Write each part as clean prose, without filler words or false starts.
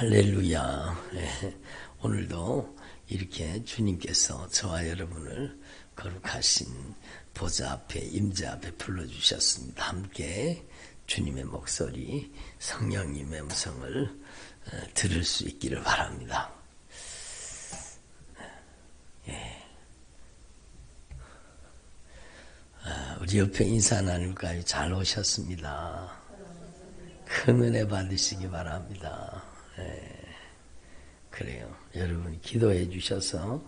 할렐루야. 오늘도 이렇게 주님께서 저와 여러분을 거룩하신 보좌 앞에, 임재 앞에 불러주셨습니다. 함께 주님의 목소리, 성령님의 음성을 들을 수 있기를 바랍니다. 우리 옆에 인사 나눌까요? 잘 오셨습니다. 큰 은혜 받으시기 바랍니다. 그래요. 여러분 기도해 주셔서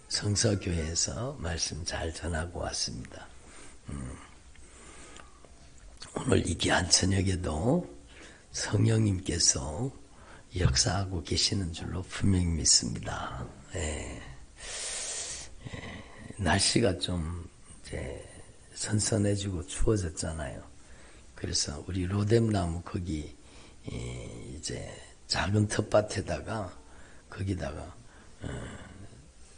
성서교회에서 말씀 잘 전하고 왔습니다. 오늘 이 귀한 저녁에도 성령님께서 역사하고 계시는 줄로 분명히 믿습니다. 날씨가 좀 이제 선선해지고 추워졌잖아요. 그래서 우리 로뎀나무 거기 이제 작은 텃밭에다가 거기다가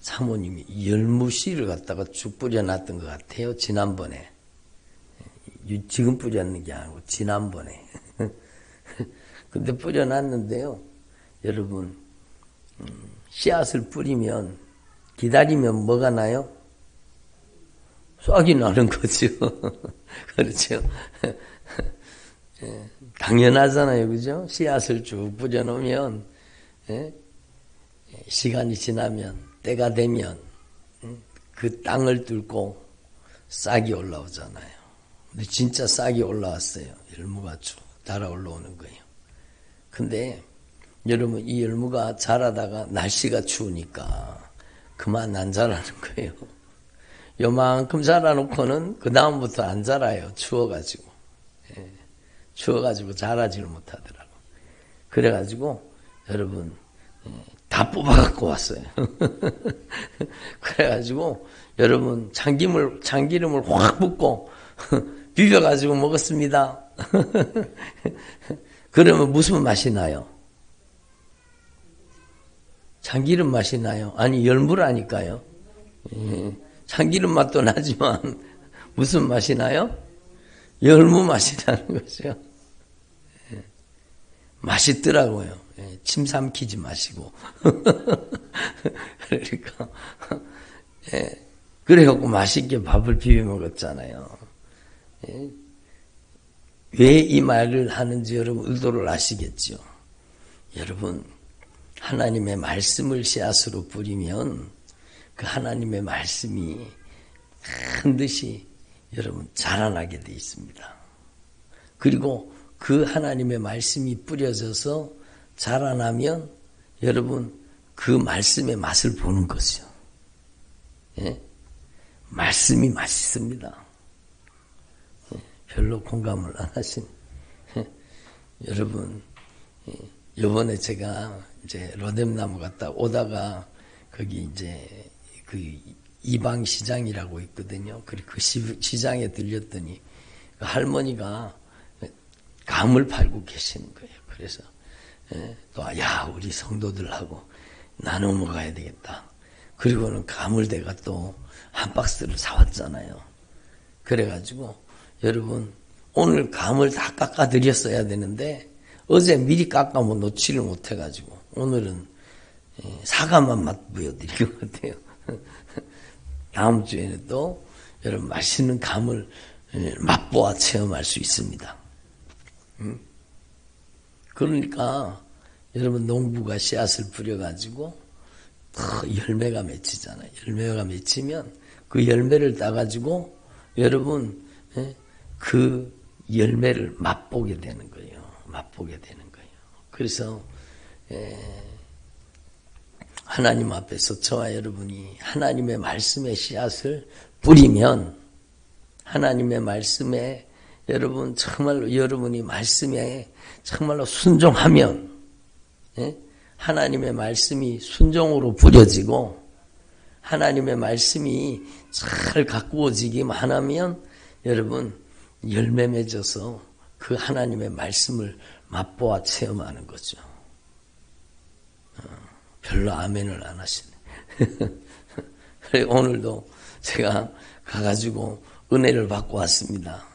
사모님이 열무씨를 갖다가 쭉 뿌려놨던 것 같아요. 지난번에. 지금 뿌렸는 게 아니고 지난번에. 근데 뿌려놨는데요. 여러분 씨앗을 뿌리면 기다리면 뭐가 나요? 싹이 나는 거죠. 그렇죠. 당연하잖아요. 그죠? 씨앗을 쭉 뿌려놓으면, 시간이 지나면, 때가 되면, 그 땅을 뚫고 싹이 올라오잖아요. 근데 진짜 싹이 올라왔어요. 열무가 쭉 달아 올라오는 거예요. 근데, 여러분, 이 열무가 자라다가 날씨가 추우니까 그만 안 자라는 거예요. 요만큼 자라놓고는 그 다음부터 안 자라요. 추워가지고. 추워가지고 자라지를 못하더라고. 그래가지고 여러분 다 뽑아갖고 왔어요. 그래가지고 여러분 참기름을 확 붓고 비벼가지고 먹었습니다. 그러면 무슨 맛이 나요? 참기름 맛이 나요? 아니 열무라니까요. 참기름 맛도 나지만 무슨 맛이 나요? 열무 맛이 나는 거죠. 맛있더라고요. 침 삼키지 마시고. 그러니까 그래갖고 맛있게 밥을 비벼 먹었잖아요. 왜 이 말을 하는지 여러분 의도를 아시겠죠? 여러분 하나님의 말씀을 씨앗으로 뿌리면 그 하나님의 말씀이 반드시 여러분 자라나게 돼 있습니다. 그리고 그 하나님의 말씀이 뿌려져서 자라나면 여러분 그 말씀의 맛을 보는 거죠. 말씀이 맛있습니다. 별로 공감을 안 하신 여러분 요번에 제가 이제 로뎀나무 갔다 오다가 거기 이제 그 이방 시장이라고 있거든요. 그리고 그 시장에 들렸더니 그 할머니가 감을 팔고 계시는 거예요. 그래서 또 우리 성도들하고 나눠 먹어야 되겠다. 그리고는 감을 내가 또 한 박스를 사왔잖아요. 그래가지고 여러분 오늘 감을 다 깎아드렸어야 되는데 어제 미리 깎아면 놓지를 못해가지고 오늘은 사과만 맛보여드릴 것 같아요. 다음 주에는 또 여러분 맛있는 감을 맛보아 체험할 수 있습니다. 그러니까 여러분 농부가 씨앗을 뿌려가지고 열매가 맺히잖아요. 열매가 맺히면 그 열매를 따가지고 여러분 그 열매를 맛보게 되는 거예요. 맛보게 되는 거예요. 그래서 하나님 앞에서 저와 여러분이 하나님의 말씀의 씨앗을 뿌리면 하나님의 말씀에 여러분 정말로 여러분이 말씀에 정말로 순종하면 하나님의 말씀이 순종으로 뿌려지고 하나님의 말씀이 잘 가꾸어지기만 하면 여러분 열매 맺어서 그 하나님의 말씀을 맛보아 체험하는 거죠. 별로 아멘을 안 하시네. 오늘도 제가 가가지고 은혜를 받고 왔습니다.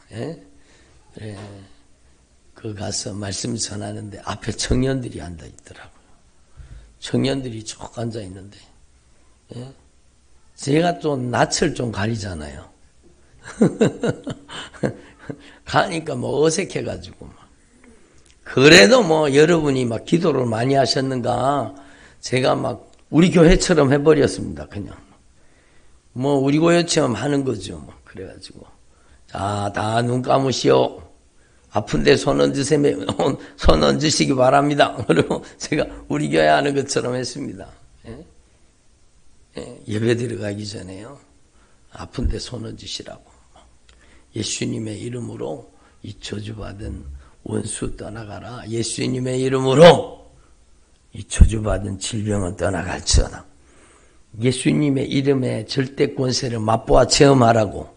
그 가서 말씀 전하는데 앞에 청년들이 앉아 있더라고요. 청년들이 쭉 앉아 있는데, 예? 제가 좀 낯을 좀 가리잖아요. 가니까 뭐 어색해가지고 막. 그래도 뭐 여러분이 막 기도를 많이 하셨는가, 제가 막 우리 교회처럼 해버렸습니다. 그냥 뭐 우리 교회처럼 하는 거죠. 뭐 그래가지고 자, 다 눈 감으시오. 아픈데 손 얹으시기 바랍니다. 그리고 제가 우리 교회 하는 것처럼 했습니다. 예? 예, 예배 들어가기 전에요. 아픈데 손 얹으시라고. 예수님의 이름으로 이 저주받은 원수 떠나가라. 예수님의 이름으로 이 저주받은 질병은 떠나갈지어다. 예수님의 이름의 절대 권세를 맛보아 체험하라고.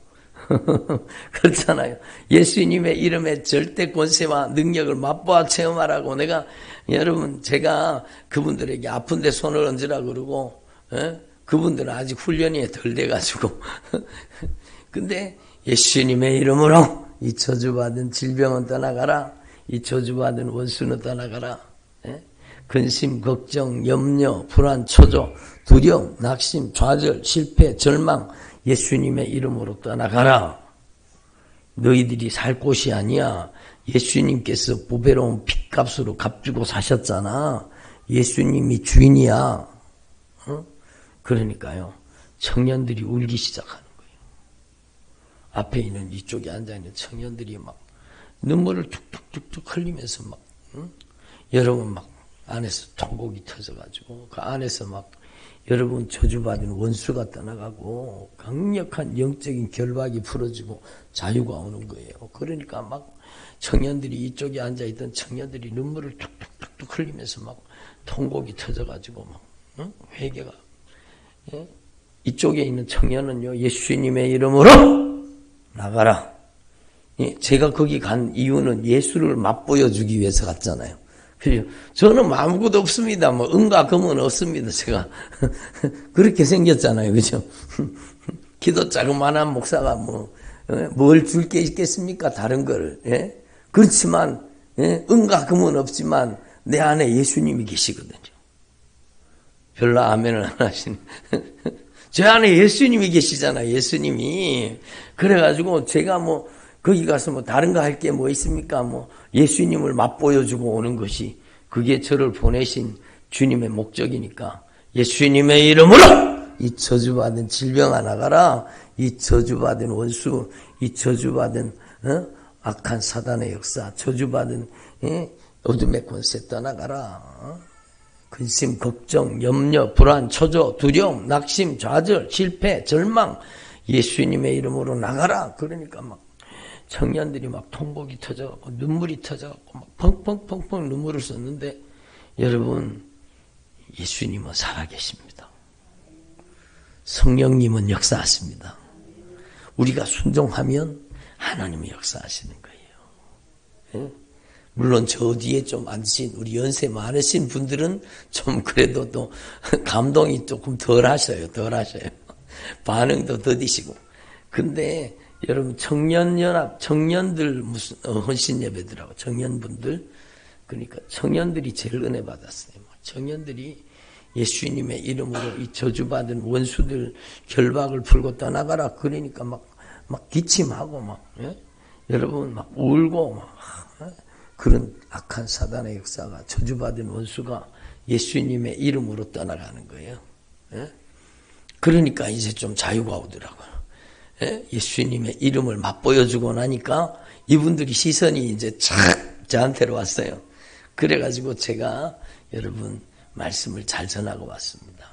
그렇잖아요. 예수님의 이름의 절대 권세와 능력을 맛보아 체험하라고. 내가 여러분 제가 그분들에게 아픈데 손을 얹으라 그러고, 그분들은 아직 훈련이 덜 돼가지고 근데 예수님의 이름으로 이 저주받은 질병은 떠나가라. 이 저주받은 원수는 떠나가라. 근심, 걱정, 염려, 불안, 초조, 두려움, 낙심, 좌절, 실패, 절망 예수님의 이름으로 떠나가라. 너희들이 살 곳이 아니야. 예수님께서 보배로운 핏값으로 값주고 사셨잖아. 예수님이 주인이야. 그러니까요. 청년들이 울기 시작하는 거예요. 앞에 있는 이쪽에 앉아있는 청년들이 막 눈물을 툭툭툭툭 흘리면서 막 여러분 막 안에서 통곡이 터져가지고 그 안에서 막 여러분 저주받은 원수가 떠나가고 강력한 영적인 결박이 풀어지고 자유가 오는 거예요. 그러니까 막 청년들이 이쪽에 앉아있던 청년들이 눈물을 툭툭툭툭 흘리면서 막 통곡이 터져가지고 막 회개가 이쪽에 있는 청년은요 예수님의 이름으로 나가라. 제가 거기 간 이유는 예수를 맛보여주기 위해서 갔잖아요. 그죠? 저는 아무것도 없습니다. 뭐 은과 금은 없습니다. 제가 그렇게 생겼잖아요. 그죠? 기도 자그만한 목사가 뭘 줄 게 있겠습니까? 다른 걸. 예? 그렇지만 은과 금은 없지만 내 안에 예수님이 계시거든요. 별로 아멘을 안 하시네. 제 안에 예수님이 계시잖아요. 예수님이. 그래가지고 제가 뭐 거기 가서 뭐 다른 거 할 게 뭐 있습니까? 뭐 예수님을 맛보여주고 오는 것이 그게 저를 보내신 주님의 목적이니까 예수님의 이름으로 이 저주받은 질병아 나가라. 이 저주받은 원수, 이 저주받은 악한 사단의 역사, 저주받은 어둠의 권세 떠나가라. 근심, 걱정, 염려, 불안, 초조, 두려움, 낙심, 좌절, 실패, 절망 예수님의 이름으로 나가라. 그러니까 막 청년들이 막 통곡이 터져갖고 눈물이 터져갖고 막 펑펑펑펑 눈물을 썼는데 여러분 예수님은 살아계십니다. 성령님은 역사하십니다. 우리가 순종하면 하나님이 역사하시는 거예요. 예? 물론 저 뒤에 좀 앉으신 우리 연세 많으신 분들은 좀 그래도 또 감동이 조금 덜 하셔요. 반응도 더디시고. 근데 여러분 청년연합, 청년들 무슨 헌신 예배들하고 청년분들, 그러니까 청년들이 제일 은혜 받았어요. 청년들이 예수님의 이름으로 이 저주받은 원수들 결박을 풀고 떠나가라. 그러니까 막 기침하고 여러분 막 울고 그런 악한 사단의 역사가 저주받은 원수가 예수님의 이름으로 떠나가는 거예요. 그러니까 이제 좀 자유가 오더라고요. 예수님의 이름을 맛보여주고 나니까 이분들이 시선이 이제 착 저한테로 왔어요. 그래가지고 제가 여러분 말씀을 잘 전하고 왔습니다.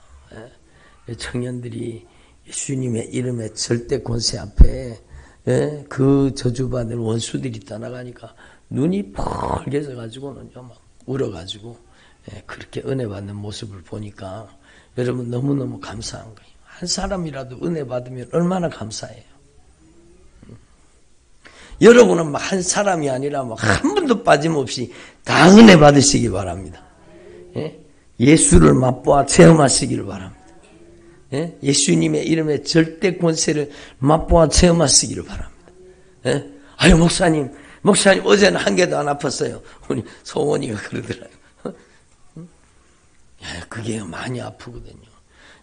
청년들이 예수님의 이름의 절대 권세 앞에 그 저주받은 원수들이 떠나가니까 눈이 펄개져가지고는요 막 울어가지고 그렇게 은혜 받는 모습을 보니까 여러분 너무너무 감사한 거예요. 한 사람이라도 은혜 받으면 얼마나 감사해요. 여러분은 막 한 사람이 아니라 막 한 분도 빠짐없이 다 은혜 받으시기 바랍니다. 예수를 맛보아 체험하시기를 바랍니다. 예수님의 이름의 절대 권세를 맛보아 체험하시기를 바랍니다. 아유 목사님 목사님 어제는 한 개도 안 아팠어요. 우리 소원이가 그러더라고요. 그게 많이 아프거든요.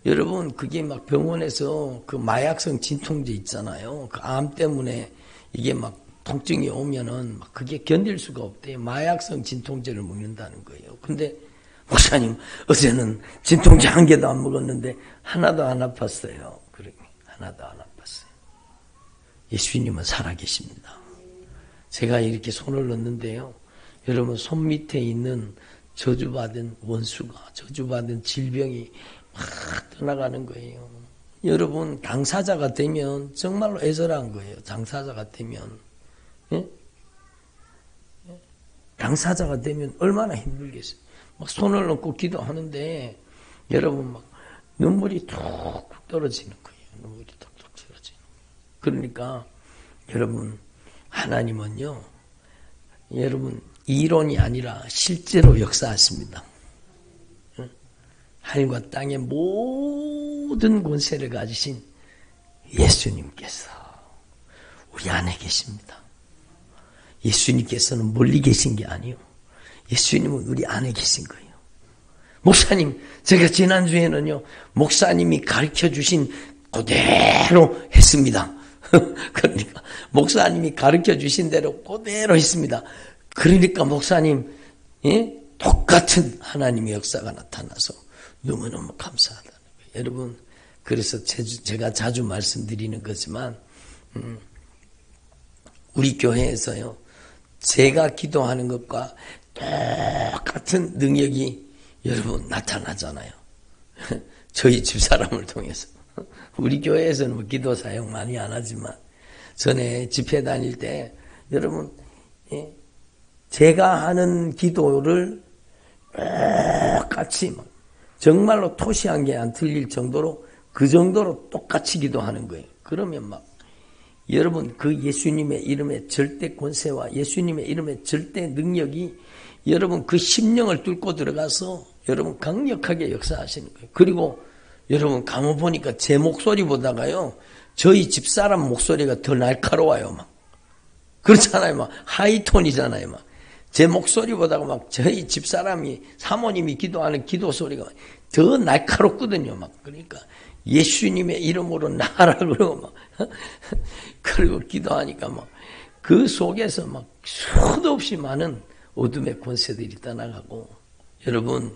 여러분 그게 막 병원에서 그 마약성 진통제 있잖아요. 그 암 때문에 이게 막 통증이 오면은 막 그게 견딜 수가 없대요. 마약성 진통제를 먹는다는 거예요. 근데 목사님 어제는 진통제 한 개도 안 먹었는데 하나도 안 아팠어요. 그러니 하나도 안 아팠어요. 예수님은 살아계십니다. 제가 이렇게 손을 넣는데요. 여러분 손 밑에 있는 저주받은 원수가 저주받은 질병이 막 떠나가는 거예요. 여러분 당사자가 되면 정말로 애절한 거예요. 당사자가 되면 예? 당사자가 되면 얼마나 힘들겠어요. 막 손을 넣고 기도하는데 여러분 막 눈물이 툭 떨어지는 거예요. 눈물이 툭툭 떨어지는 거예요. 그러니까 여러분 하나님은요. 여러분 이론이 아니라 실제로 역사하십니다. 하늘과 땅의 모든 권세를 가지신 예수님께서 우리 안에 계십니다. 예수님께서는 멀리 계신 게 아니에요. 예수님은 우리 안에 계신 거예요. 목사님, 제가 지난주에는요, 목사님이 가르쳐 주신 그대로 했습니다. 그러니까, 목사님이 가르쳐 주신 대로 그대로 했습니다. 그러니까 목사님, 예? 똑같은 하나님의 역사가 나타나서 너무너무 감사하다는 거예요. 여러분, 그래서 제가 자주 말씀드리는 거지만, 우리 교회에서요, 제가 기도하는 것과 똑같은 능력이 여러분 나타나잖아요. 저희 집사람을 통해서. 우리 교회에서는 뭐 기도 사용 많이 안 하지만, 전에 집회 다닐 때, 여러분, 예, 제가 하는 기도를 똑같이 막, 정말로 토시한 게 안 틀릴 정도로 그 정도로 똑같이 기도하는 거예요. 그러면 막 여러분 그 예수님의 이름의 절대 권세와 예수님의 이름의 절대 능력이 여러분 그 심령을 뚫고 들어가서 여러분 강력하게 역사하시는 거예요. 그리고 여러분 가만 보니까 제 목소리보다가요 저희 집사람 목소리가 더 날카로워요. 막 그렇잖아요. 막 하이톤이잖아요. 막 제 목소리보다가 막 저희 집사람이 사모님이 기도하는 기도 소리가 더 날카롭거든요. 막 그러니까 예수님의 이름으로 나아라 그러고 막 그리고 기도하니까 막 그 속에서 막 수도 없이 많은 어둠의 권세들이 떠나가고 여러분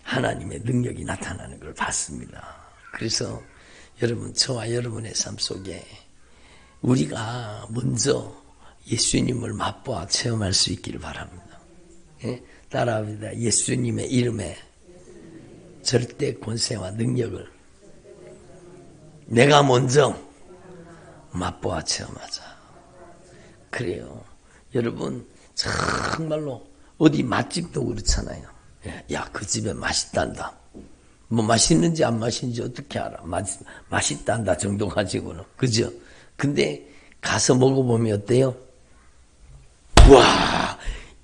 하나님의 능력이 나타나는 걸 봤습니다. 그래서 여러분 저와 여러분의 삶 속에 우리가 먼저 예수님을 맛보아 체험할 수 있기를 바랍니다. 예? 따라합니다. 예수님의 이름에 절대 권세와 능력을 내가 먼저 맛보아 체험하자. 그래요. 여러분 정말로 어디 맛집도 그렇잖아요. 야, 그 집에 맛있단다. 뭐 맛있는지 안 맛있는지 어떻게 알아? 맛있단다 정도 가지고는. 그죠? 근데 가서 먹어보면 어때요? 와,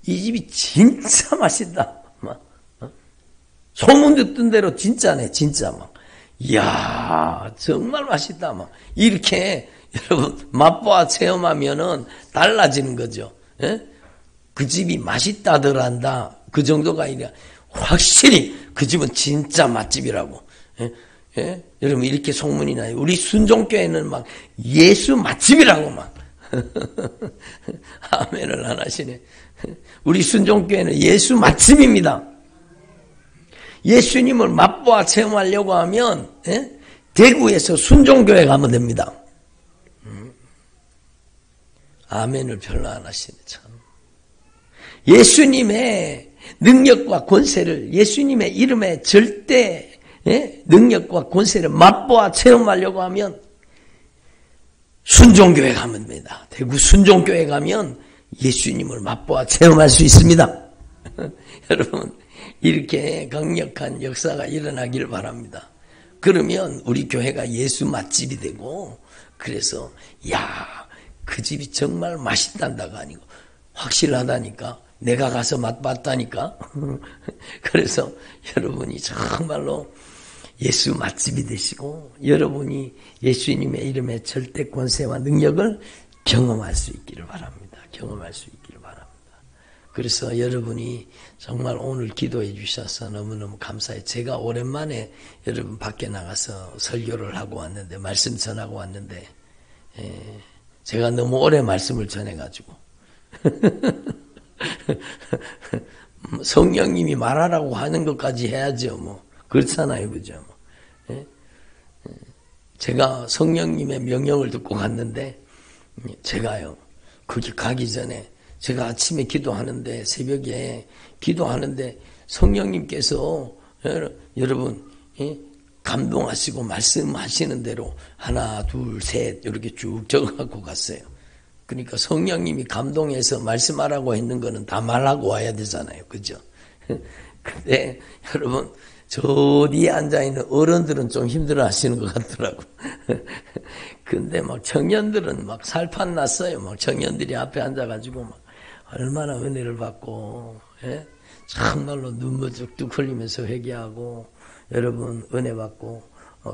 이 집이 진짜 맛있다. 막, 소문 듣던 대로 진짜네, 진짜 막. 이야, 정말 맛있다. 막. 이렇게 여러분 맛보아 체험하면은 달라지는 거죠. 예? 그 집이 맛있다더란다. 그 정도가 아니라 확실히 그 집은 진짜 맛집이라고. 예? 예? 여러분 이렇게 소문이 나요. 우리 순종교회는 막 예수 맛집이라고 막. 아멘을 안 하시네. 우리 순종교회는 예수 맛집입니다. 예수님을 맛보아 체험하려고 하면 예? 대구에서 순종교회 가면 됩니다. 아멘을 별로 안 하시네 참. 예수님의 능력과 권세를 예수님의 이름의 절대 예? 능력과 권세를 맛보아 체험하려고 하면 순종교회 가면 됩니다. 대구 순종교회 가면 예수님을 맛보아 체험할 수 있습니다. 여러분 이렇게 강력한 역사가 일어나길 바랍니다. 그러면 우리 교회가 예수 맛집이 되고 그래서 야, 그 집이 정말 맛있단다가 아니고 확실하다니까 내가 가서 맛봤다니까 그래서 여러분이 정말로 예수 맛집이 되시고 여러분이 예수님의 이름의 절대 권세와 능력을 경험할 수 있기를 바랍니다. 경험할 수 있기를 바랍니다. 그래서 여러분이 정말 오늘 기도해 주셔서 너무너무 감사해요. 제가 오랜만에 여러분 밖에 나가서 설교를 하고 왔는데, 말씀 전하고 왔는데, 제가 너무 오래 말씀을 전해가지고 성령님이 말하라고 하는 것까지 해야죠. 뭐 그렇잖아요, 그죠? 제가 성령님의 명령을 듣고 갔는데, 제가요 거기 가기 전에 제가 아침에 기도하는데, 새벽에 기도하는데 성령님께서 여러분 감동하시고 말씀하시는 대로 하나 둘 셋 이렇게 쭉 적어갖고 갔어요. 그러니까 성령님이 감동해서 말씀하라고 했는 거는 다 말하고 와야 되잖아요, 그죠? 근데 여러분 저 뒤에 앉아있는 어른들은 좀 힘들어 하시는 것 같더라고. 근데 막 청년들은 막 살판 났어요. 막 청년들이 앞에 앉아가지고 막 얼마나 은혜를 받고, 정말로 눈물 뚝뚝 흘리면서 회개하고, 여러분 은혜 받고,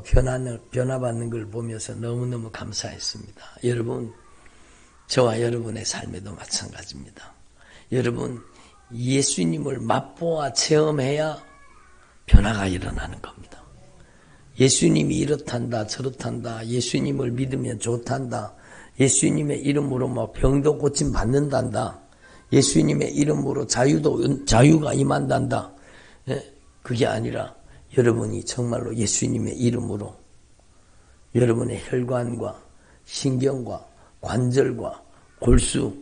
변화 받는 걸 보면서 너무너무 감사했습니다. 여러분, 저와 여러분의 삶에도 마찬가지입니다. 여러분, 예수님을 맛보아 체험해야 변화가 일어나는 겁니다. 예수님이 이렇단다 저렇단다, 예수님을 믿으면 좋단다, 예수님의 이름으로 뭐 병도 고침 받는단다, 예수님의 이름으로 자유가 임한단다. 그게 아니라 여러분이 정말로 예수님의 이름으로 여러분의 혈관과 신경과 관절과 골수,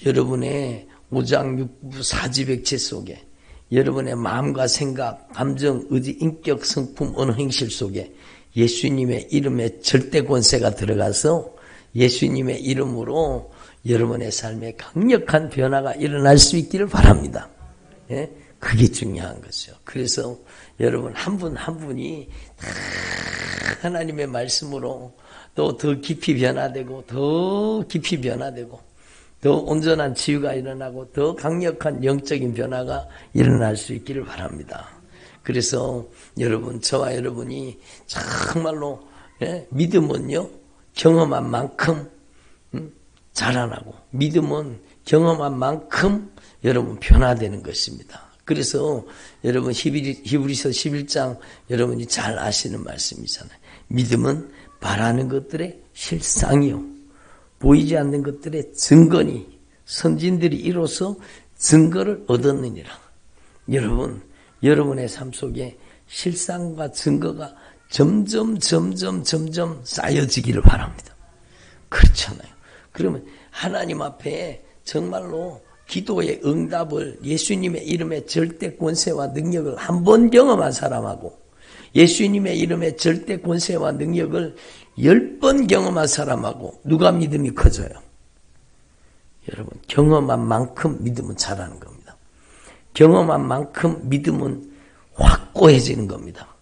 여러분의 오장육부 사지백체 속에, 여러분의 마음과 생각, 감정, 의지, 인격, 성품, 언어, 행실 속에 예수님의 이름의 절대 권세가 들어가서 예수님의 이름으로 여러분의 삶에 강력한 변화가 일어날 수 있기를 바랍니다. 그게 중요한 거죠. 그래서 여러분 한 분 한 분이 하나님의 말씀으로 또 더 깊이 변화되고, 더 깊이 변화되고, 더 온전한 치유가 일어나고, 더 강력한 영적인 변화가 일어날 수 있기를 바랍니다. 그래서 여러분, 저와 여러분이 정말로 믿음은요 경험한 만큼 자라나고, 믿음은 경험한 만큼 여러분 변화되는 것입니다. 그래서 여러분 히브리서 11장 여러분이 잘 아시는 말씀이잖아요. 믿음은 바라는 것들의 실상이요 보이지 않는 것들의 증거니 선진들이 이로써 증거를 얻었느니라. 여러분, 여러분의 삶 속에 실상과 증거가 점점 쌓여지기를 바랍니다. 그렇잖아요. 그러면 하나님 앞에 정말로 기도의 응답을 예수님의 이름의 절대 권세와 능력을 한 번 경험한 사람하고 예수님의 이름의 절대 권세와 능력을 10번 경험한 사람하고 누가 믿음이 커져요? 여러분, 경험한 만큼 믿음은 자라는 겁니다. 경험한 만큼 믿음은 확고해지는 겁니다.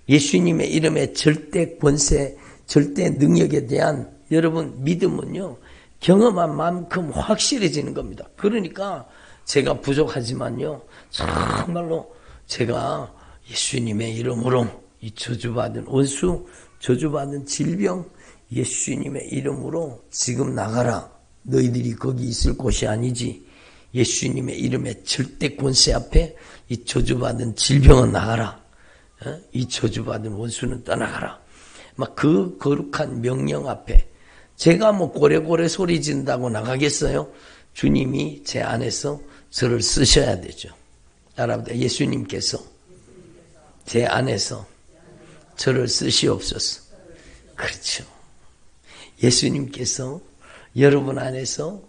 예수님의 이름의 절대 권세, 절대 능력에 대한 여러분 믿음은요 경험한 만큼 확실해지는 겁니다. 그러니까 제가 부족하지만요 정말로 제가 예수님의 이름으로 이 저주받은 원수, 저주받은 질병, 예수님의 이름으로 지금 나가라. 너희들이 거기 있을 곳이 아니지. 예수님의 이름의 절대 권세 앞에 이 저주받은 질병은 나가라. 이 저주받은 원수는 떠나가라. 막 그 거룩한 명령 앞에 제가 뭐 고래고래 소리 진다고 나가겠어요? 주님이 제 안에서 저를 쓰셔야 되죠. 따라합니다. 예수님께서 제 안에서 저를 쓰시옵소서. 그렇죠. 예수님께서 여러분 안에서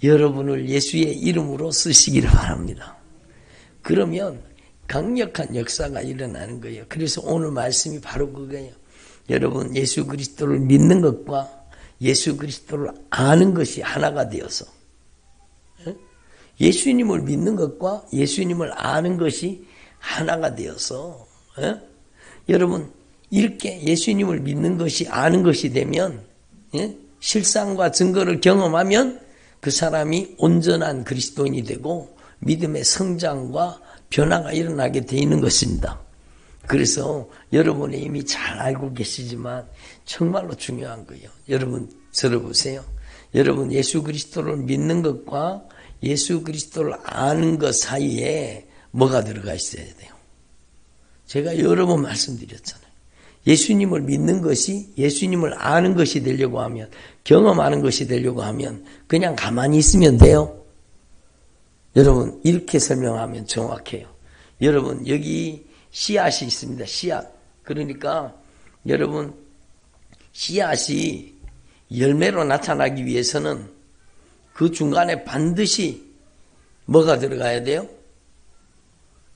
여러분을 예수의 이름으로 쓰시기를 바랍니다. 그러면 강력한 역사가 일어나는 거예요. 그래서 오늘 말씀이 바로 그거예요. 여러분 예수 그리스도를 믿는 것과 예수 그리스도를 아는 것이 하나가 되어서 예수님을 믿는 것과 예수님을 아는 것이 하나가 되어서 여러분 이렇게 예수님을 믿는 것이 아는 것이 되면 실상과 증거를 경험하면 그 사람이 온전한 그리스도인이 되고 믿음의 성장과 변화가 일어나게 되어 있는 것입니다. 그래서 여러분이 이미 잘 알고 계시지만 정말로 중요한 거예요. 여러분 들어보세요. 여러분 예수 그리스도를 믿는 것과 예수 그리스도를 아는 것 사이에 뭐가 들어가 있어야 돼요? 제가 여러 번 말씀드렸잖아요. 예수님을 믿는 것이 예수님을 아는 것이 되려고 하면, 경험하는 것이 되려고 하면 그냥 가만히 있으면 돼요. 여러분 이렇게 설명하면 정확해요. 여러분 여기 씨앗이 있습니다. 씨앗. 그러니까 여러분 씨앗이 열매로 나타나기 위해서는 그 중간에 반드시 뭐가 들어가야 돼요?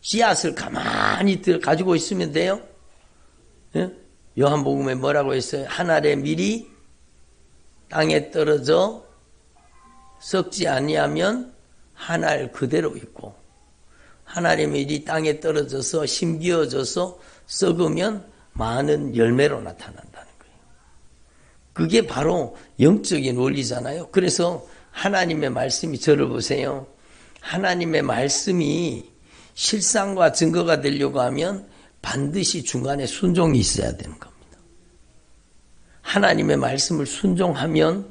씨앗을 가만히 가지고 있으면 돼요. 예? 요한복음에 뭐라고 했어요? 한 알의 밀이 땅에 떨어져 썩지 아니하면 한 알 그대로 있고, 한 알의 밀이 땅에 떨어져서 심기어져서 썩으면 많은 열매로 나타난다는 거예요. 그게 바로 영적인 원리잖아요. 그래서 하나님의 말씀이, 저를 보세요. 하나님의 말씀이 실상과 증거가 되려고 하면 반드시 중간에 순종이 있어야 되는 겁니다. 하나님의 말씀을 순종하면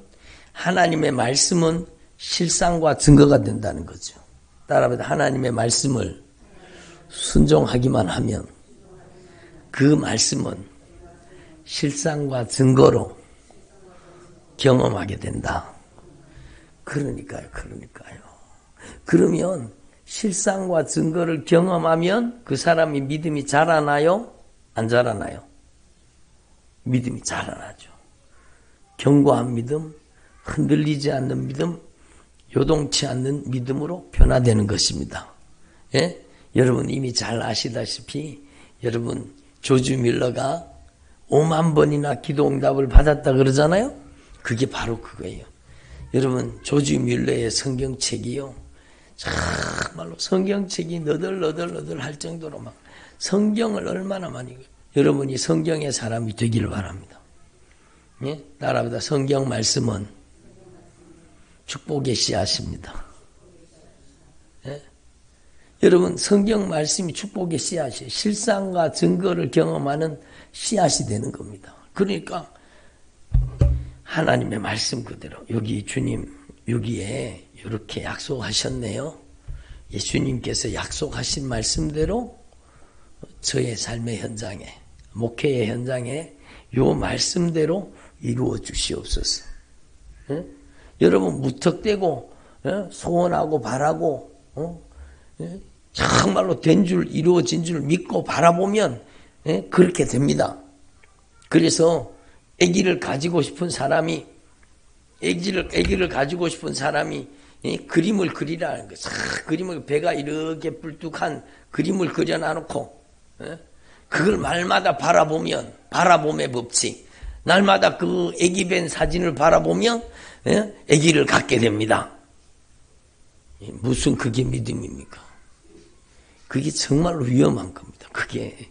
하나님의 말씀은 실상과 증거가 된다는 거죠. 따라서 하나님의 말씀을 순종하기만 하면 그 말씀은 실상과 증거로 경험하게 된다. 그러니까요. 그러면 실상과 증거를 경험하면 그 사람이 믿음이 자라나요? 안 자라나요? 믿음이 자라나죠. 견고한 믿음, 흔들리지 않는 믿음, 요동치 않는 믿음으로 변화되는 것입니다. 예? 여러분 이미 잘 아시다시피 여러분 조지 밀러가 5만 번이나 기도 응답을 받았다 그러잖아요. 그게 바로 그거예요. 여러분 조지 밀러의 성경책이요, 정말로 성경책이 너덜너덜 할 정도로 막 성경을 얼마나 많이, 여러분이 성경의 사람이 되기를 바랍니다. 예? 따라합니다. 성경 말씀은 축복의 씨앗입니다. 예? 여러분 성경 말씀이 축복의 씨앗이에요. 실상과 증거를 경험하는 씨앗이 되는 겁니다. 그러니까 하나님의 말씀 그대로, 여기 주님 여기에 이렇게 약속하셨네요. 예수님께서 약속하신 말씀대로 저의 삶의 현장에, 목회의 현장에 요 말씀대로 이루어 주시옵소서. 예? 여러분 무턱대고 소원하고 바라고 정말로 된 줄, 이루어진 줄 믿고 바라보면 그렇게 됩니다. 그래서 아기를 가지고 싶은 사람이 그림을 그리라는 거죠. 그림을, 배가 이렇게 뿔뚝한 그림을 그려놔놓고 그걸 말마다 바라보면, 바라봄의 법칙, 날마다 그 아기 뵌 사진을 바라보면 아기를 갖게 됩니다. 무슨 그게 믿음입니까? 그게 정말로 위험한 겁니다. 그게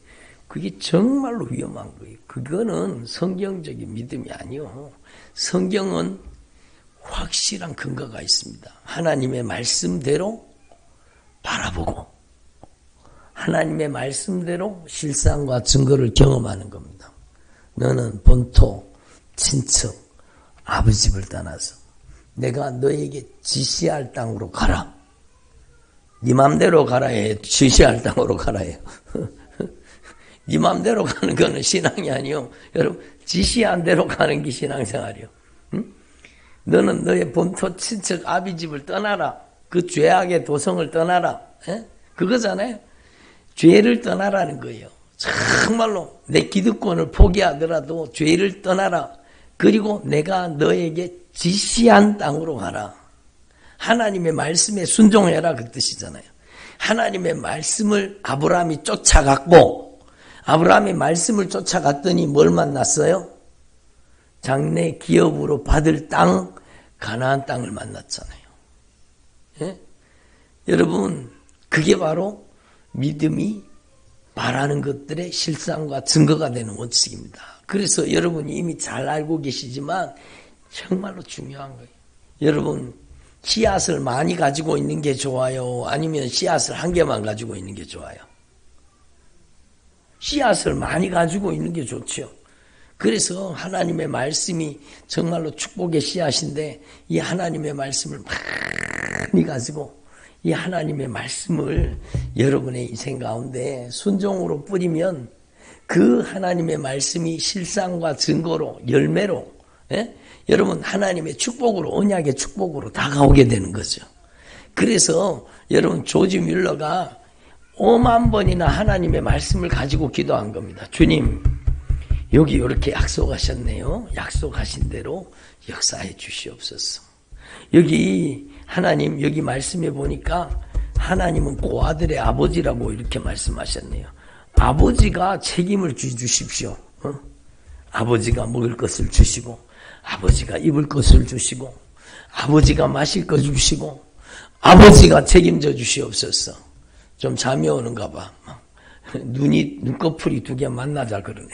정말로 위험한 거예요. 그거는 성경적인 믿음이 아니요. 성경은 확실한 근거가 있습니다. 하나님의 말씀대로 바라보고 하나님의 말씀대로 실상과 증거를 경험하는 겁니다. 너는 본토, 친척, 아버지 집을 떠나서 내가 너에게 지시할 땅으로 가라. 네 맘대로 가라 해. 지시할 땅으로 가라 해요. 네 맘대로 가는 거는 신앙이 아니요. 여러분 지시한 대로 가는 게 신앙생활이요. 응? 너는 너의 본토, 친척, 아비 집을 떠나라. 그 죄악의 도성을 떠나라. 에? 그거잖아요. 죄를 떠나라는 거예요. 정말로 내 기득권을 포기하더라도 죄를 떠나라. 그리고 내가 너에게 지시한 땅으로 가라. 하나님의 말씀에 순종해라, 그 뜻이잖아요. 하나님의 말씀을 아브라함이 쫓아갔고, 아브라함의 말씀을 쫓아갔더니 뭘 만났어요? 장래 기업으로 받을 땅, 가나안 땅을 만났잖아요. 예? 여러분 그게 바로 믿음이 말하는 것들의 실상과 증거가 되는 원칙입니다. 그래서 여러분이 이미 잘 알고 계시지만 정말로 중요한 거예요. 여러분 씨앗을 많이 가지고 있는 게 좋아요? 아니면 씨앗을 한 개만 가지고 있는 게 좋아요? 씨앗을 많이 가지고 있는 게 좋죠. 그래서 하나님의 말씀이 정말로 축복의 씨앗인데 이 하나님의 말씀을 많이 가지고 이 하나님의 말씀을 여러분의 인생 가운데 순종으로 뿌리면 그 하나님의 말씀이 실상과 증거로 열매로 여러분 하나님의 축복으로 언약의 축복으로 다가오게 되는 거죠. 그래서 여러분 조지 뮬러가 5만 번이나 하나님의 말씀을 가지고 기도한 겁니다. 주님 여기 이렇게 약속하셨네요. 약속하신 대로 역사해 주시옵소서. 여기 하나님 여기 말씀해 보니까 하나님은 고아들의 아버지라고 이렇게 말씀하셨네요. 아버지가 책임을 주십시오. 아버지가 먹을 것을 주시고 아버지가 입을 것을 주시고 아버지가 마실 것 주시고 아버지가 책임져 주시옵소서. 좀 잠이 오는가 봐. 눈꺼풀이 두 개 만나자 그러네.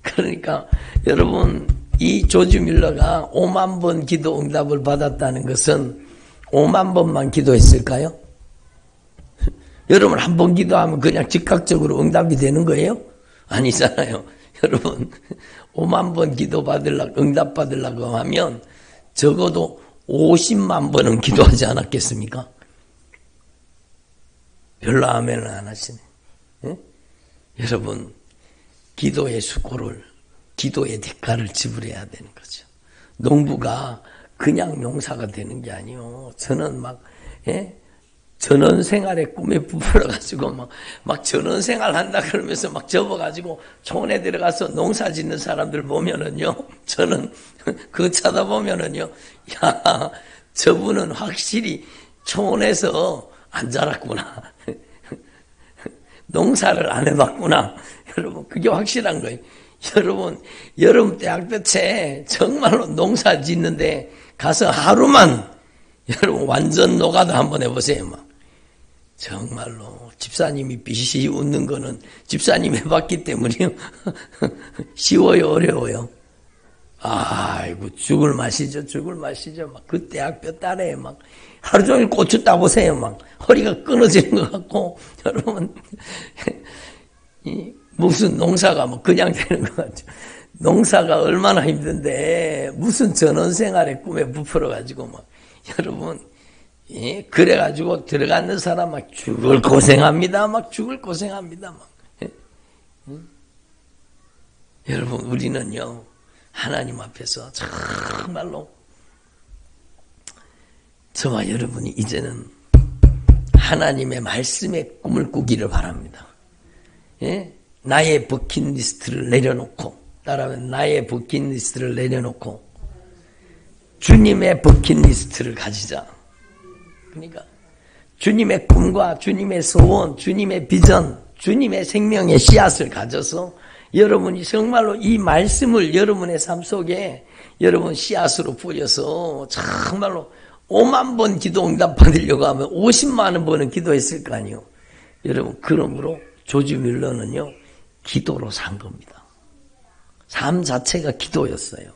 그러니까 여러분 이 조지 뮬러가 5만 번 기도 응답을 받았다는 것은 5만 번만 기도했을까요? 여러분 한 번 기도하면 그냥 즉각적으로 응답이 되는 거예요? 아니잖아요. 여러분 5만 번 기도 받으려고 응답 받으려고 하면 적어도 50만 번은 기도하지 않았겠습니까? 별로 아멘을 안 하시네. 예? 여러분 기도의 수고를 기도의 대가를 지불해야 되는 거죠. 농부가 그냥 농사가 되는 게 아니요. 저는 막 전원생활의 꿈에 부풀어가지고 막 전원생활 한다 그러면서 막 접어가지고 촌에 들어가서 농사 짓는 사람들 보면은요, 저는 그거 쳐다보면은요, 야, 저분은 확실히 촌에서 안 자랐구나. 농사를 안 해봤구나. 여러분, 그게 확실한 거예요. 여러분, 여름 때학볕에 정말로 농사 짓는데 가서 하루만 여러분 완전 노가다 한번 해보세요. 막. 정말로 집사님이 비시 웃는 거는 집사님 해봤기 때문이요. 쉬워요, 어려워요? 아이고 죽을 맛이죠, 죽을 맛이죠. 막 그때 학볕 딸에 막 하루 종일 고추 따보세요. 막 허리가 끊어지는 것 같고 여러분 무슨 농사가 뭐 그냥 되는 것 같죠. 농사가 얼마나 힘든데 무슨 전원생활의 꿈에 부풀어가지고 막 여러분 그래가지고 들어가는 사람 막 죽을 고생합니다. 막 죽을 고생합니다. 막 여러분 우리는요 하나님 앞에서 정말로 저와 여러분이 이제는 하나님의 말씀의 꿈을 꾸기를 바랍니다. 예? 나의 버킷리스트를 내려놓고 따라하면 나의 버킷리스트를 내려놓고 주님의 버킷리스트를 가지자. 그러니까 주님의 꿈과 주님의 소원, 주님의 비전, 주님의 생명의 씨앗을 가져서 여러분이 정말로 이 말씀을 여러분의 삶 속에 여러분 씨앗으로 뿌려서 정말로 5만 번 기도 응답 받으려고 하면 50만 번은 기도했을 거 아니에요. 여러분 그러므로 조지 뮬러는요 기도로 산 겁니다. 삶 자체가 기도였어요.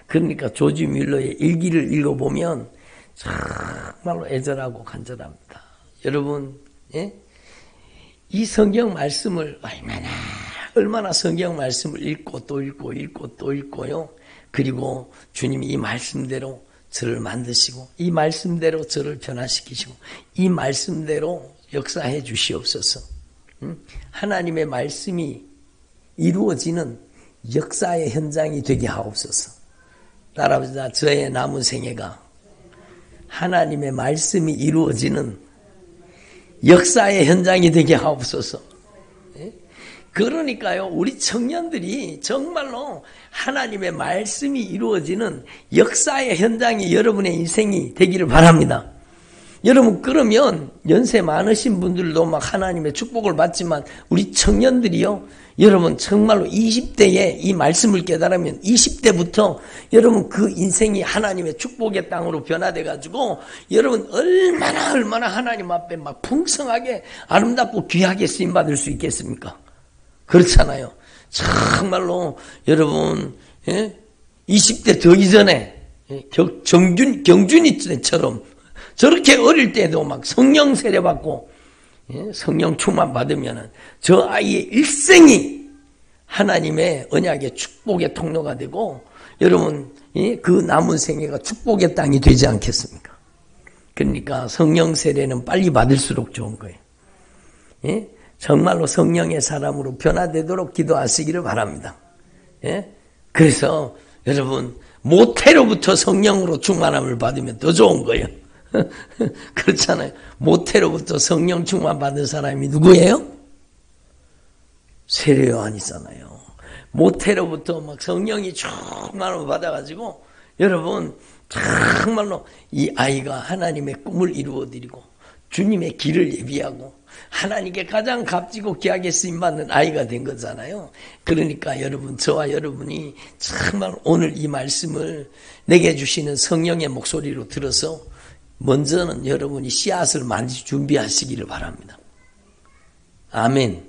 그러니까 조지 뮬러의 일기를 읽어보면 정말로 애절하고 간절합니다. 여러분 이 성경 말씀을 얼마나 성경 말씀을 읽고 또 읽고 읽고 또 읽고요. 그리고 주님이 이 말씀대로 저를 만드시고 이 말씀대로 저를 변화시키시고 이 말씀대로 역사해 주시옵소서. 하나님의 말씀이 이루어지는 역사의 현장이 되게 하옵소서. 따라합시다. 저의 남은 생애가 하나님의 말씀이 이루어지는 역사의 현장이 되게 하옵소서. 그러니까요 우리 청년들이 정말로 하나님의 말씀이 이루어지는 역사의 현장이 여러분의 인생이 되기를 바랍니다. 여러분 그러면 연세 많으신 분들도 막 하나님의 축복을 받지만 우리 청년들이요 여러분 정말로 20대에 이 말씀을 깨달으면 20대부터 여러분 그 인생이 하나님의 축복의 땅으로 변화돼 가지고 여러분 얼마나 하나님 앞에 막 풍성하게 아름답고 귀하게 쓰임받을 수 있겠습니까? 그렇잖아요. 정말로 여러분 20대 되기 전에 경준이 때처럼 저렇게 어릴 때도 막 성령 세례받고 성령 충만 받으면 저 아이의 일생이 하나님의 언약의 축복의 통로가 되고 여러분 그 남은 생애가 축복의 땅이 되지 않겠습니까? 그러니까 성령 세례는 빨리 받을수록 좋은 거예요. 정말로 성령의 사람으로 변화되도록 기도하시기를 바랍니다. 그래서 여러분 모태로부터 성령으로 충만함을 받으면 더 좋은 거예요. 그렇잖아요. 모태로부터 성령 충만 받은 사람이 누구예요? 세례 요한이잖아요. 모태로부터 막 성령이 충만함을 받아가지고 여러분 정말로 이 아이가 하나님의 꿈을 이루어드리고 주님의 길을 예비하고 하나님께 가장 값지고 귀하게 쓰임받는 아이가 된 거잖아요. 그러니까 여러분 저와 여러분이 정말 오늘 이 말씀을 내게 주시는 성령의 목소리로 들어서 먼저는 여러분이 씨앗을 많이 준비하시기를 바랍니다. 아멘.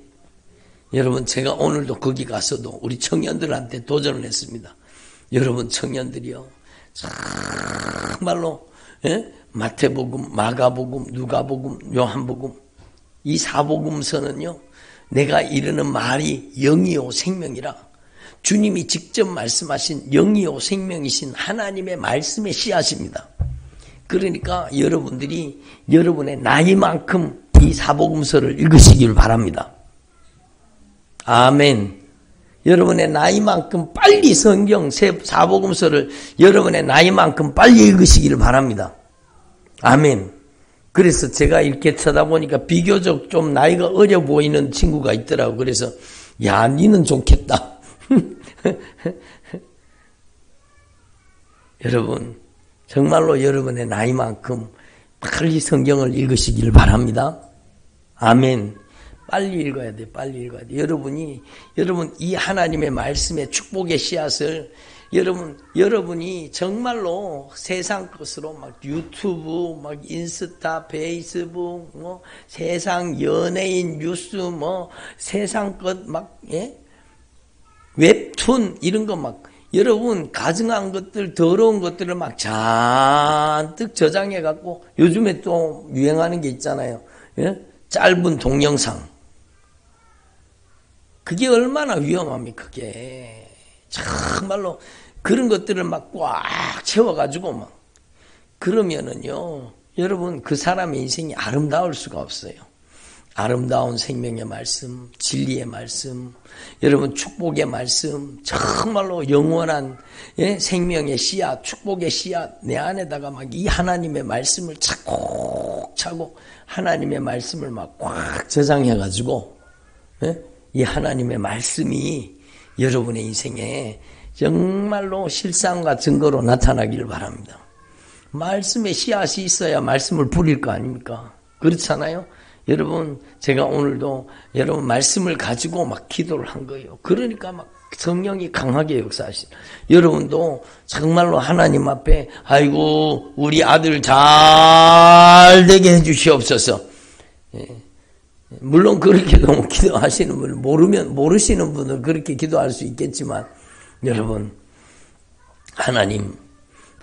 여러분 제가 오늘도 거기 가서도 우리 청년들한테 도전을 했습니다. 여러분 청년들이요 정말로 마태복음, 마가복음, 누가복음, 요한복음 이 사복음서는요 내가 이르는 말이 영이요 생명이라 주님이 직접 말씀하신 영이요 생명이신 하나님의 말씀의 씨앗입니다. 그러니까 여러분들이 여러분의 나이만큼 이 사복음서를 읽으시길 바랍니다. 아멘. 여러분의 나이만큼 빨리 성경 사복음서를 여러분의 나이만큼 빨리 읽으시기를 바랍니다. 아멘. 그래서 제가 이렇게 쳐다보니까 비교적 좀 나이가 어려 보이는 친구가 있더라고. 그래서 야 니는 좋겠다. 여러분 정말로 여러분의 나이만큼 빨리 성경을 읽으시기를 바랍니다. 아멘. 빨리 읽어야 돼. 빨리 읽어야 돼. 여러분 이 하나님의 말씀의 축복의 씨앗을 여러분이 정말로 세상 것으로 막 유튜브, 막 인스타, 페이스북, 세상 연예인 뉴스, 세상 것 막 웹툰 이런 거 막 여러분 가증한 것들, 더러운 것들을 막 잔뜩 저장해 갖고 요즘에 또 유행하는 게 있잖아요. 짧은 동영상. 그게 얼마나 위험합니까, 그게. 정말로 그런 것들을 막 꽉 채워가지고 막. 그러면은요, 여러분 그 사람의 인생이 아름다울 수가 없어요. 아름다운 생명의 말씀, 진리의 말씀, 여러분 축복의 말씀, 정말로 영원한 생명의 씨앗, 축복의 씨앗 내 안에다가 막 이 하나님의 말씀을 차곡차곡 하나님의 말씀을 막 꽉 저장해가지고 이 하나님의 말씀이 여러분의 인생에 정말로 실상과 증거로 나타나기를 바랍니다. 말씀에 씨앗이 있어야 말씀을 부릴 거 아닙니까? 그렇잖아요? 여러분 제가 오늘도 여러분 말씀을 가지고 막 기도를 한 거예요. 그러니까 막 성령이 강하게 역사하시. 여러분도 정말로 하나님 앞에 아이고 우리 아들 잘 되게 해주시옵소서. 물론 그렇게 너무 기도하시는 분을 모르시는 분은 그렇게 기도할 수 있겠지만 여러분 하나님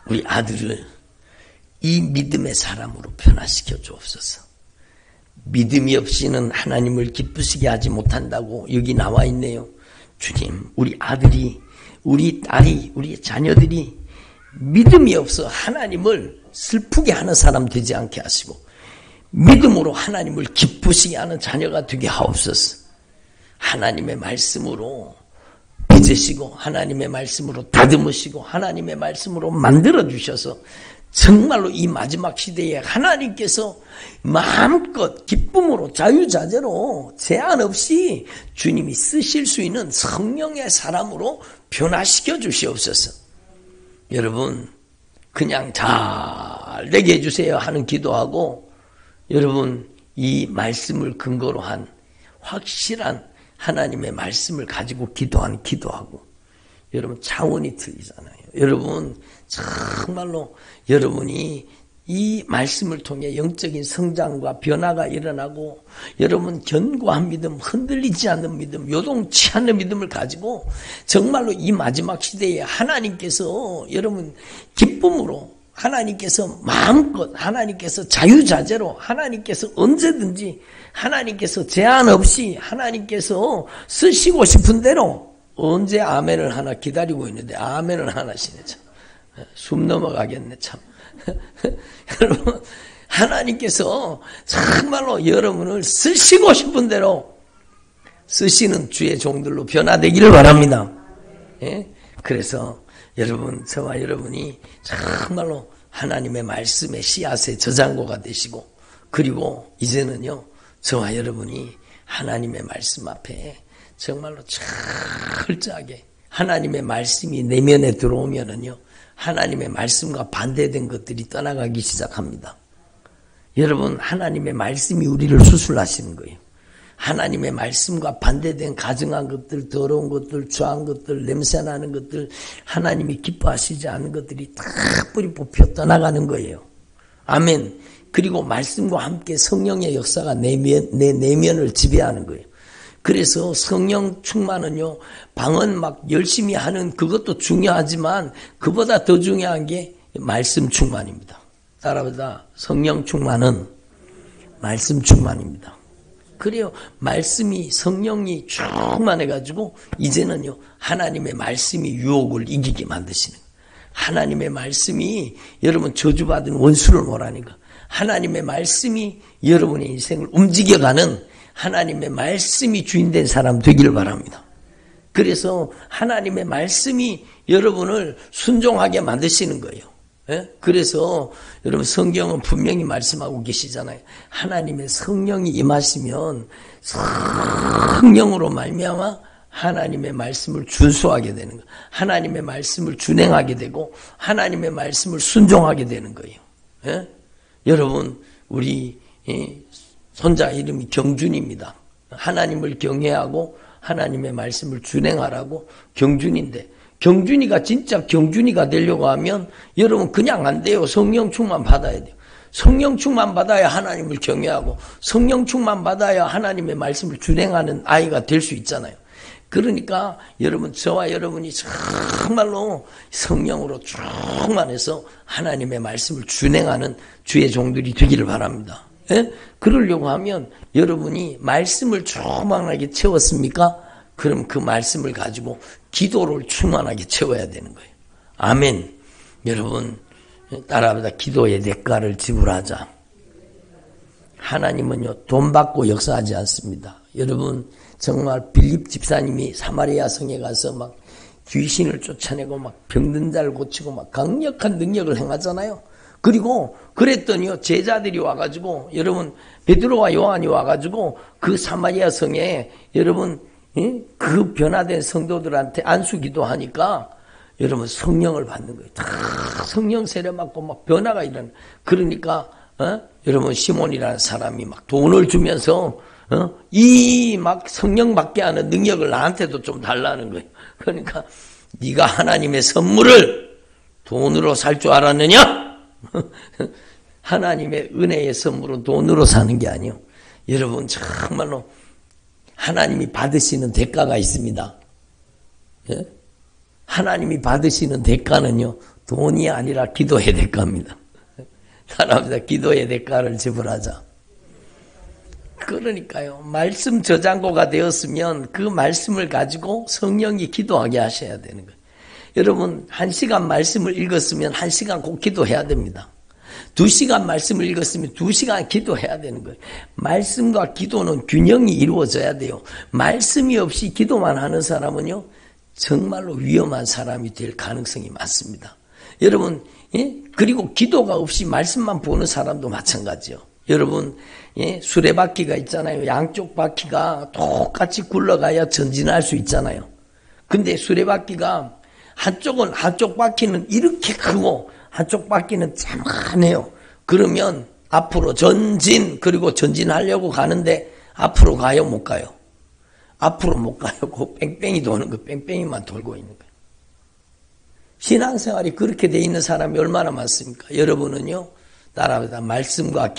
우리 아들을 이 믿음의 사람으로 변화시켜 주옵소서. 믿음이 없이는 하나님을 기쁘시게 하지 못한다고 여기 나와 있네요. 주님 우리 아들이 우리 딸이 우리 자녀들이 믿음이 없어 하나님을 슬프게 하는 사람 되지 않게 하시고 믿음으로 하나님을 기쁘시게 하는 자녀가 되게 하옵소서. 하나님의 말씀으로 빚으시고 하나님의 말씀으로 다듬으시고 하나님의 말씀으로 만들어주셔서 정말로 이 마지막 시대에 하나님께서 마음껏 기쁨으로 자유자재로 제한 없이 주님이 쓰실 수 있는 성령의 사람으로 변화시켜 주시옵소서. 여러분 그냥 잘 되게 해주세요 하는 기도하고 여러분 이 말씀을 근거로 한 확실한 하나님의 말씀을 가지고 기도한 기도하고 여러분 차원이 틀리잖아요. 여러분 정말로 여러분이 이 말씀을 통해 영적인 성장과 변화가 일어나고 여러분 견고한 믿음, 흔들리지 않는 믿음, 요동치 않는 믿음을 가지고 정말로 이 마지막 시대에 하나님께서 여러분 기쁨으로 하나님께서 마음껏 하나님께서 자유자재로 하나님께서 언제든지 하나님께서 제한 없이 하나님께서 쓰시고 싶은 대로 언제 아멘을 하나 기다리고 있는데 아멘을 하나 하시네 참. 숨 넘어가겠네 참. 여러분 하나님께서 정말로 여러분을 쓰시고 싶은 대로 쓰시는 주의 종들로 변화되기를 바랍니다. 예? 그래서 여러분 저와 여러분이 정말로 하나님의 말씀의 씨앗의 저장고가 되시고 그리고 이제는요 저와 여러분이 하나님의 말씀 앞에 정말로 철저하게 하나님의 말씀이 내면에 들어오면은요 하나님의 말씀과 반대된 것들이 떠나가기 시작합니다. 여러분 하나님의 말씀이 우리를 수술하시는 거예요. 하나님의 말씀과 반대된 가증한 것들, 더러운 것들, 추한 것들, 냄새나는 것들, 하나님이 기뻐하시지 않은 것들이 다 뿌리 뽑혀 떠나가는 거예요. 아멘. 그리고 말씀과 함께 성령의 역사가 내 내면을 지배하는 거예요. 그래서 성령 충만은요, 방언 막 열심히 하는 그것도 중요하지만 그보다 더 중요한 게 말씀 충만입니다. 따라보다 성령 충만은 말씀 충만입니다. 그래요. 말씀이 성령이 충만해가지고 이제는요 하나님의 말씀이 유혹을 이기게 만드시는 거예요. 하나님의 말씀이 여러분 저주받은 원수를 몰아내니까 하나님의 말씀이 여러분의 인생을 움직여가는 하나님의 말씀이 주인된 사람 되기를 바랍니다. 그래서 하나님의 말씀이 여러분을 순종하게 만드시는 거예요. 예? 그래서 여러분 성경은 분명히 말씀하고 계시잖아요. 하나님의 성령이 임하시면 성령으로 말미암아 하나님의 말씀을 준수하게 되는 거예요. 하나님의 말씀을 준행하게 되고 하나님의 말씀을 순종하게 되는 거예요. 예? 여러분 우리 손자 이름이 경준입니다. 하나님을 경외하고 하나님의 말씀을 준행하라고 경준인데 경준이가 진짜 경준이가 되려고 하면 여러분 그냥 안 돼요. 성령 충만 받아야 돼요. 성령 충만 받아야 하나님을 경외하고 성령 충만 받아야 하나님의 말씀을 준행하는 아이가 될 수 있잖아요. 그러니까 여러분 저와 여러분이 정말로 성령으로 충만해서 하나님의 말씀을 준행하는 주의 종들이 되기를 바랍니다. 예? 그러려고 하면 여러분이 말씀을 충만하게 채웠습니까? 그럼 그 말씀을 가지고 기도를 충만하게 채워야 되는 거예요. 아멘. 여러분 따라합니다. 기도의 대가를 지불하자. 하나님은요 돈 받고 역사하지 않습니다. 여러분 정말 빌립 집사님이 사마리아 성에 가서 막 귀신을 쫓아내고 막 병든 자를 고치고 막 강력한 능력을 행하잖아요. 그리고 그랬더니요 제자들이 와가지고 여러분 베드로와 요한이 와가지고 그 사마리아 성에 여러분 그 변화된 성도들한테 안수 기도하니까 여러분 성령을 받는 거예요. 다 성령 세례 받고 막 변화가 일어나는. 그러니까 여러분 시몬이라는 사람이 막 돈을 주면서 이 막 성령 받게 하는 능력을 나한테도 좀 달라는 거예요. 그러니까 네가 하나님의 선물을 돈으로 살 줄 알았느냐? 하나님의 은혜의 선물은 돈으로 사는 게 아니에요. 여러분 정말로 하나님이 받으시는 대가가 있습니다. 예? 하나님이 받으시는 대가는요 돈이 아니라 기도의 대가입니다. 사람마다 기도의 대가를 지불하자. 그러니까요 말씀 저장고가 되었으면 그 말씀을 가지고 성령이 기도하게 하셔야 되는 거예요. 여러분 1시간 말씀을 읽었으면 1시간 꼭 기도해야 됩니다. 2시간 말씀을 읽었으면 2시간 기도해야 되는 거예요. 말씀과 기도는 균형이 이루어져야 돼요. 말씀이 없이 기도만 하는 사람은요 정말로 위험한 사람이 될 가능성이 많습니다. 여러분 그리고 기도가 없이 말씀만 보는 사람도 마찬가지요. 여러분 수레바퀴가 있잖아요. 양쪽 바퀴가 똑같이 굴러가야 전진할 수 있잖아요. 근데 수레바퀴가 한쪽 바퀴는 이렇게 크고 한쪽 바퀴는 자만해요. 그러면 앞으로 전진 그리고 전진하려고 가는데 앞으로 가요 못 가요? 앞으로 못 가요. 그 뺑뺑이 도는 거 뺑뺑이만 돌고 있는 거예요. 신앙생활이 그렇게 돼 있는 사람이 얼마나 많습니까? 여러분은요 따라합니다. 말씀과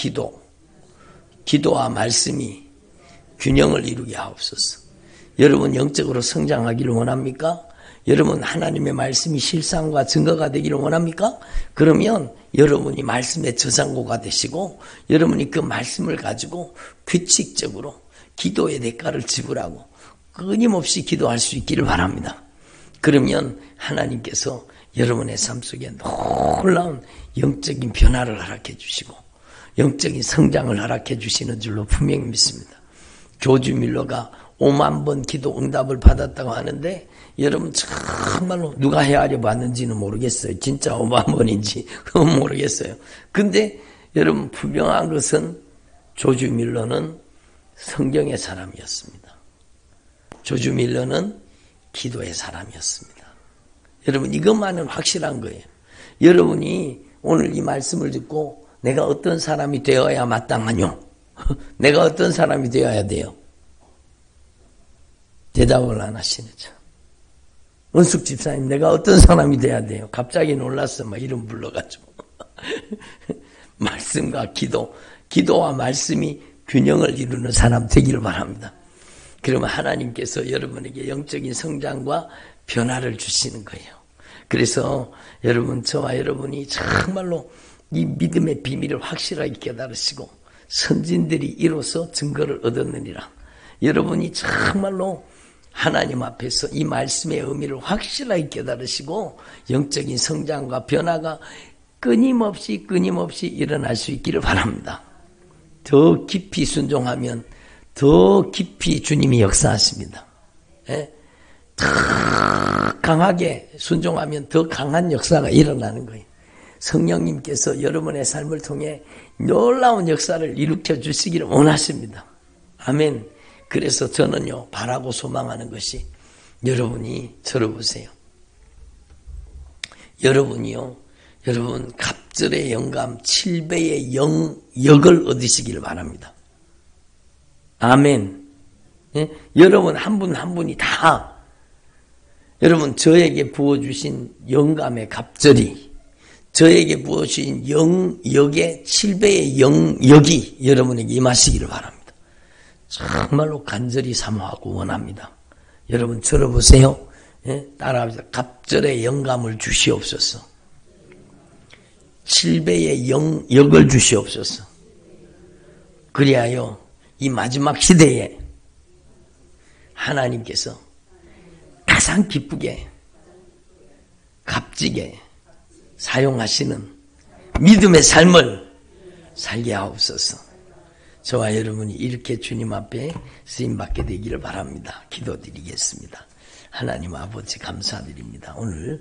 기도와 말씀이 균형을 이루게 하옵소서. 여러분 영적으로 성장하기를 원합니까? 여러분 하나님의 말씀이 실상과 증거가 되기를 원합니까? 그러면 여러분이 말씀의 저장고가 되시고 여러분이 그 말씀을 가지고 규칙적으로 기도의 대가를 지불하고 끊임없이 기도할 수 있기를 바랍니다. 그러면 하나님께서 여러분의 삶 속에 놀라운 영적인 변화를 허락해 주시고 영적인 성장을 허락해 주시는 줄로 분명히 믿습니다. 조지 밀러가 5만 번 기도 응답을 받았다고 하는데 여러분 정말로 누가 헤아려 봤는지는 모르겠어요. 진짜 5만 번인지 그건 모르겠어요. 근데 여러분 분명한 것은 조지 밀러는 성경의 사람이었습니다. 조지 밀러는 기도의 사람이었습니다. 여러분 이것만은 확실한 거예요. 여러분이 오늘 이 말씀을 듣고 내가 어떤 사람이 되어야 마땅하뇨? 내가 어떤 사람이 되어야 돼요? 대답을 안 하시네 참. 은숙 집사님 내가 어떤 사람이 돼야 돼요? 갑자기 놀랐어. 막 이름 불러가지고. 말씀과 기도와 말씀이 균형을 이루는 사람 되기를 바랍니다. 그러면 하나님께서 여러분에게 영적인 성장과 변화를 주시는 거예요. 그래서 여러분 저와 여러분이 정말로 이 믿음의 비밀을 확실하게 깨달으시고 선진들이 이로써 증거를 얻었느니라. 여러분이 정말로 하나님 앞에서 이 말씀의 의미를 확실하게 깨달으시고 영적인 성장과 변화가 끊임없이 일어날 수 있기를 바랍니다. 더 깊이 순종하면 더 깊이 주님이 역사하십니다. 예? 더 강하게 순종하면 더 강한 역사가 일어나는 거예요. 성령님께서 여러분의 삶을 통해 놀라운 역사를 일으켜 주시기를 원하십니다. 아멘. 그래서 저는요 바라고 소망하는 것이 여러분이 저를 보세요. 여러분이요 여러분 갑절의 영감 7배의 영역을 얻으시기를 바랍니다. 아멘. 예? 여러분 한 분 한 분이 다 여러분 저에게 부어주신 영감의 갑절이 저에게 부어주신 영역의 7배의 영역이 여러분에게 임하시기를 바랍니다. 정말로 간절히 사모하고 원합니다. 여러분 저를 보세요. 예? 따라합시다. 갑절의 영감을 주시옵소서. 7배의 영역을 주시옵소서. 그리하여 이 마지막 시대에 하나님께서 가장 기쁘게 값지게 사용하시는 믿음의 삶을 살게 하옵소서. 저와 여러분이 이렇게 주님 앞에 쓰임받게 되기를 바랍니다. 기도드리겠습니다. 하나님 아버지 감사드립니다. 오늘